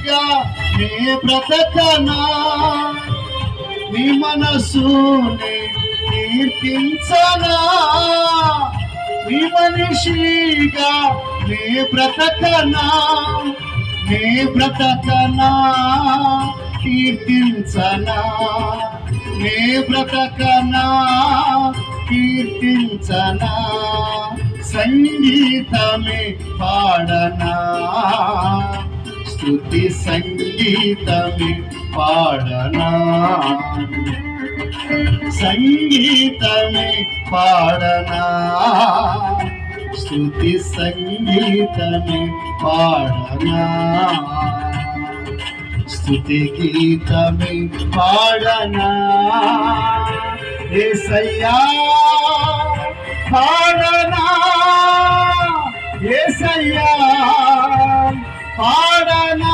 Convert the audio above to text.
మనిషిగా నే బ్రతకనా, నీ మనసుని కీర్తించనా, నీ మనిషిగా నే బ్రతకనా, నే బ్రతకనా కీర్తించనా, నే బ్రతకనా కీర్తించనా, సంగీతమే పాడనా, స్తుతి సంగీతమే పాడనా, సంగీతమే పాడనా, స్తుతి సంగీతమే పాడనా, స్తుతి గీతమే పాడనా, యేసయ్యా పాడనా, యేసయ్యా పాడనా.